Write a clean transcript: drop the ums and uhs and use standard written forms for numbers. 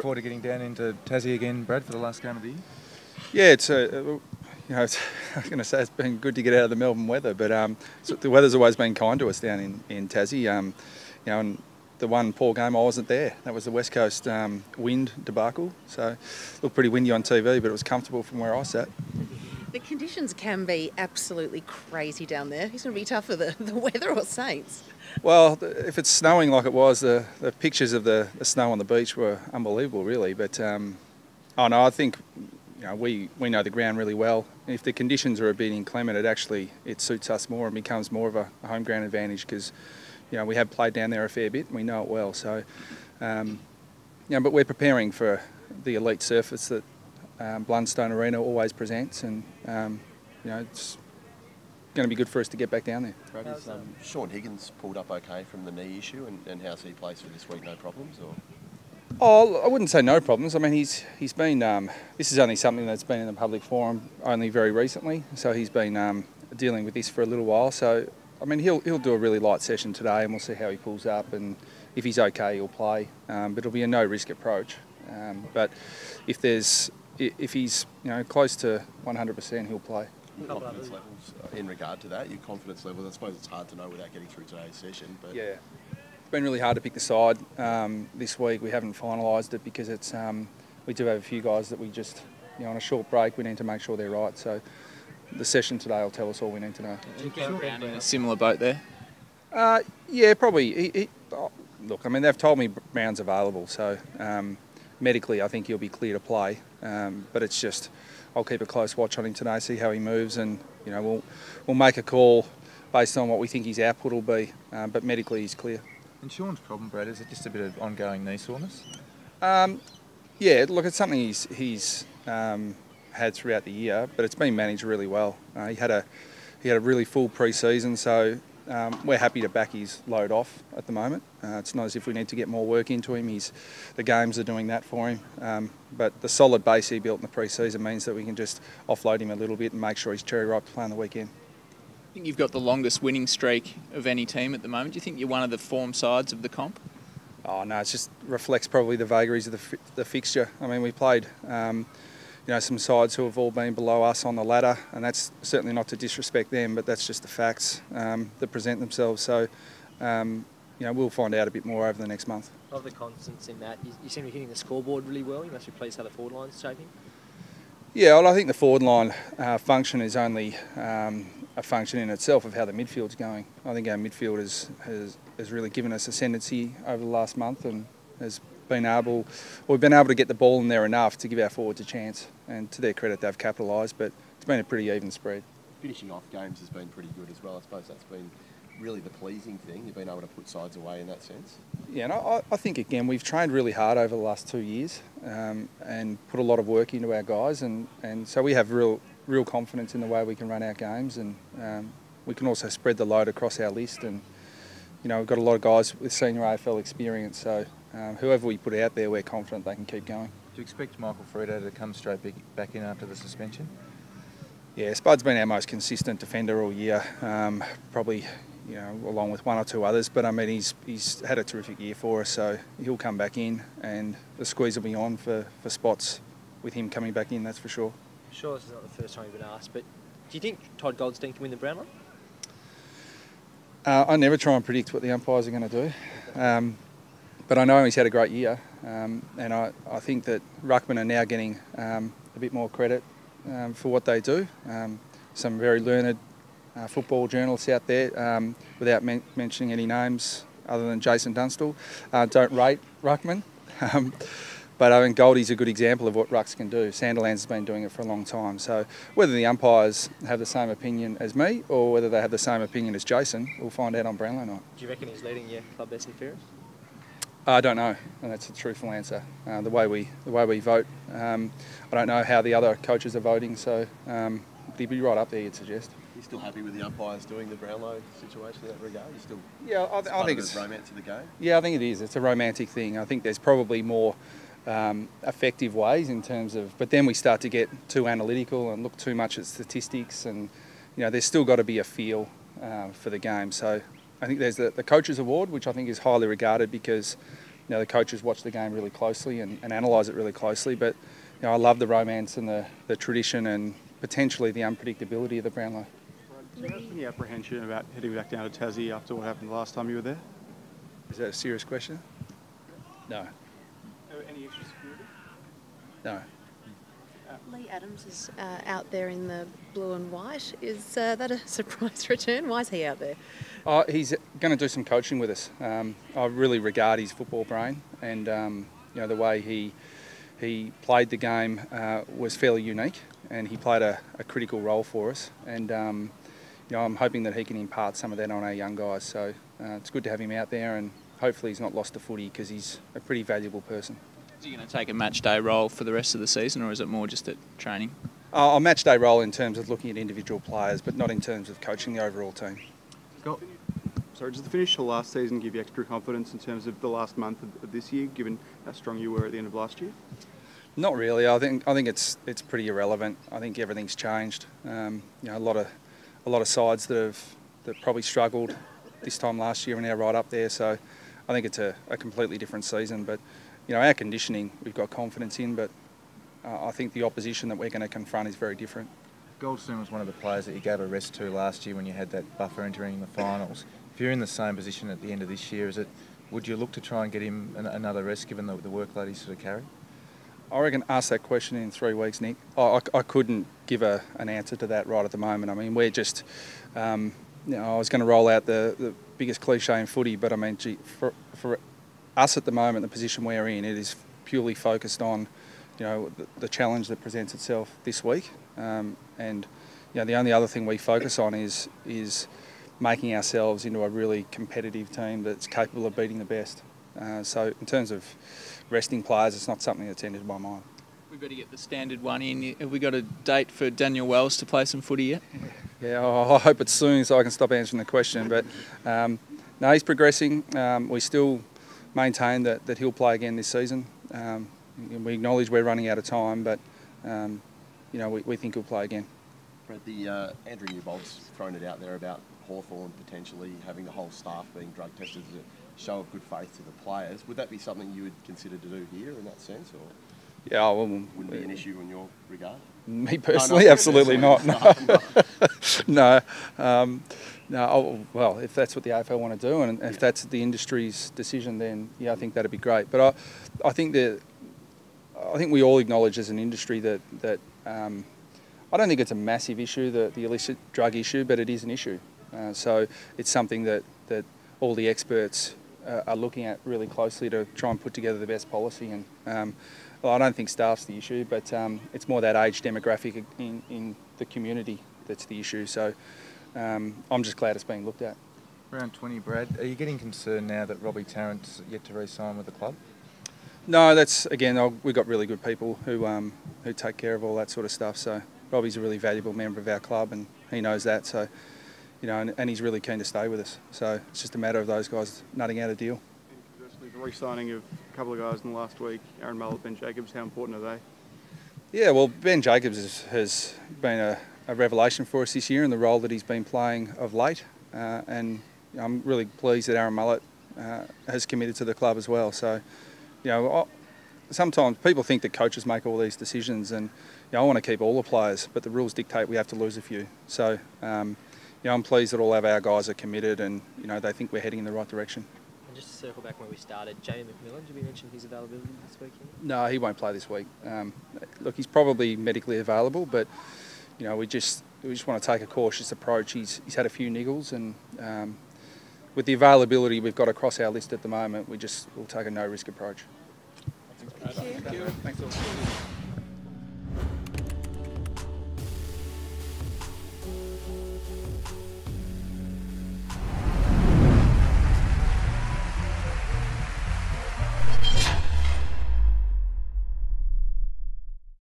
forward to getting down into Tassie again, Brad, for the last game of the year? Yeah, it's I was going to say it's been good to get out of the Melbourne weather, but so the weather's always been kind to us down in Tassie. And the one poor game I wasn't there. That was the West Coast wind debacle. So it looked pretty windy on TV, but it was comfortable from where I sat. The conditions can be absolutely crazy down there. Who's going to be tougher, the weather or Saints? Well, if it's snowing like it was, the pictures of the snow on the beach were unbelievable, really. But I think we know the ground really well. If the conditions are a bit inclement, it suits us more and becomes more of a home ground advantage because we have played down there a fair bit and we know it well. So, but we're preparing for the elite surface that Blundstone Arena always presents, and it's going to be good for us to get back down there. Has Shaun Higgins pulled up okay from the knee issue, and how's he placed for this week? No problems, or? Oh, I wouldn't say no problems. I mean, he's been. This is only something that's been in the public forum only very recently, so he's been dealing with this for a little while. So, I mean, he'll do a really light session today, and we'll see how he pulls up. And if he's okay, he'll play. But it'll be a no risk approach. But if he's close to 100%, he'll play. Your confidence levels in regard to that, your confidence levels, I suppose it's hard to know without getting through today's session. But yeah, it's been really hard to pick the side this week. We haven't finalised it because it's we do have a few guys that we just on a short break we need to make sure they're right. So the session today will tell us all we need to know. Do you count Brown in a similar boat there? Yeah, probably. Look, I mean they've told me Brown's available, so medically I think he'll be clear to play. But it's just I'll keep a close watch on him today, see how he moves, and we'll make a call based on what we think his output will be. But medically he's clear. And Shaun's problem, Brad, is it just a bit of ongoing knee soreness? Yeah, look, it's something he's had throughout the year, but it's been managed really well. He had a really full pre-season, so we're happy to back his load off at the moment. It's not as if we need to get more work into him. The games are doing that for him. But the solid base he built in the pre-season means that we can just offload him a little bit and make sure he's cherry ripe to play on the weekend. I think you've got the longest winning streak of any team at the moment. Do you think you're one of the form sides of the comp? Oh no, it just reflects probably the vagaries of the fixture. I mean, we played some sides who have all been below us on the ladder, and that's certainly not to disrespect them, but that's just the facts that present themselves. So, we'll find out a bit more over the next month. Of the constants in that, you seem to be hitting the scoreboard really well. You must be pleased how the forward line's shaping. Yeah, well, I think the forward line function is only a function in itself of how the midfield's going. I think our midfield has really given us ascendancy over the last month and has we've been able to get the ball in there enough to give our forwards a chance. And to their credit, they've capitalised, but it's been a pretty even spread. Finishing off games has been pretty good as well. I suppose that's been really the pleasing thing. You've been able to put sides away in that sense. Yeah, and I think, again, we've trained really hard over the last 2 years and put a lot of work into our guys. And so we have real confidence in the way we can run our games. And we can also spread the load across our list. And, we've got a lot of guys with senior AFL experience. So whoever we put out there, we're confident they can keep going. Do you expect Michael Frito to come straight back in after the suspension? Yeah, Spud's been our most consistent defender all year, probably along with one or two others. But I mean, he's had a terrific year for us, so he'll come back in, and the squeeze will be on for spots with him coming back in. That's for sure. Sure, this is not the first time you've been asked, but do you think Todd Goldstein can win the Brownlow? I never try and predict what the umpires are going to do. But I know he's had a great year, and I think that ruckmen are now getting a bit more credit for what they do. Some very learned football journalists out there, without mentioning any names other than Jason Dunstall, don't rate ruckmen. But I think Goldie's a good example of what rucks can do. Sandilands has been doing it for a long time. So whether the umpires have the same opinion as me or whether they have the same opinion as Jason, we'll find out on Brownlow night. Do you reckon he's leading your club best and fairest? I don't know, and that's the truthful answer. The way we vote, I don't know how the other coaches are voting, so he'd be right up there, you'd suggest. Are you still happy with the umpires doing the Brownlow situation in that regard? You still? Yeah, I think it's romance of the game. Yeah, I think it is. It's a romantic thing. I think there's probably more effective ways in terms of, but then we start to get too analytical and look too much at statistics, and there's still got to be a feel for the game. So I think there's the Coaches Award, which I think is highly regarded because the coaches watch the game really closely and analyse it really closely. But I love the romance and the tradition and potentially the unpredictability of the Brownlow. Do you have any apprehension about heading back down to Tassie after what happened the last time you were there? Is that a serious question? No. Any extra security? No. Lee Adams is out there in the blue and white. Is that a surprise return? Why is he out there? He's going to do some coaching with us. I really regard his football brain, and the way he played the game was fairly unique, and he played a critical role for us. And I'm hoping that he can impart some of that on our young guys. So it's good to have him out there, and hopefully he's not lost to footy because he's a pretty valuable person. Is he going to take a match day role for the rest of the season, or is it more just at training? I'll match day role in terms of looking at individual players, but not in terms of coaching the overall team. Sorry, does the finish to last season give you extra confidence in terms of the last month of this year, given how strong you were at the end of last year? Not really. I think it's pretty irrelevant. I think everything's changed. A lot of sides that probably struggled this time last year are now right up there. So I think it's a completely different season. But our conditioning we've got confidence in, but I think the opposition that we're going to confront is very different. Goldstein was one of the players that you gave a rest to last year when you had that buffer entering the finals. If you're in the same position at the end of this year, would you look to try and get him another rest given the workload he's sort of carried? I reckon ask that question in 3 weeks, Nick. I couldn't give an answer to that right at the moment. I mean, we're just, I was going to roll out the biggest cliche in footy, but I mean, for us at the moment, the position we're in, it is purely focused on, the challenge that presents itself this week. And the only other thing we focus on is making ourselves into a really competitive team that's capable of beating the best. So in terms of resting players, it's not something that's entered my mind. We better get the standard one in. Have we got a date for Daniel Wells to play some footy yet? Yeah, I hope it's soon so I can stop answering the question. But no, he's progressing. We still maintain that he'll play again this season. We acknowledge we're running out of time, but we think he'll play again. Brett, Andrew Newbolt's thrown it out there about Hawthorn potentially having the whole staff being drug tested as a show of good faith to the players. Would that be something you would consider to do here in that sense, or yeah, well, wouldn't be an issue in your regard? Me personally, absolutely not. No. Well, if that's what the AFL want to do, and if that's the industry's decision, then yeah, I think that'd be great. But I think we all acknowledge as an industry that I don't think it's a massive issue, the illicit drug issue, but it is an issue. So it's something that all the experts are looking at really closely to try and put together the best policy. And I don't think staff's the issue, but it's more that age demographic in the community that's the issue. So I'm just glad it's being looked at. Round 20, Brad. Are you getting concerned now that Robbie Tarrant's yet to re-sign with the club? No, that's again, we've got really good people who take care of all that sort of stuff. So Robbie's a really valuable member of our club, and he knows that. So, and he's really keen to stay with us. So it's just a matter of those guys nutting out a deal. And conversely, the re-signing of a couple of guys in the last week, Aaron Mullett, Ben Jacobs, how important are they? Yeah, well, Ben Jacobs has been a revelation for us this year in the role that he's been playing of late, and I'm really pleased that Aaron Mullett has committed to the club as well. So, sometimes people think that coaches make all these decisions, and I want to keep all the players, but the rules dictate we have to lose a few. So, I'm pleased that all of our guys are committed, and they think we're heading in the right direction. And just to circle back where we started, Jamie McMillan, did we mention his availability this weekend? No, he won't play this week. Look, he's probably medically available, but we just want to take a cautious approach. He's had a few niggles, and with the availability we've got across our list at the moment, we'll take a no-risk approach. Thank you. Thanks all.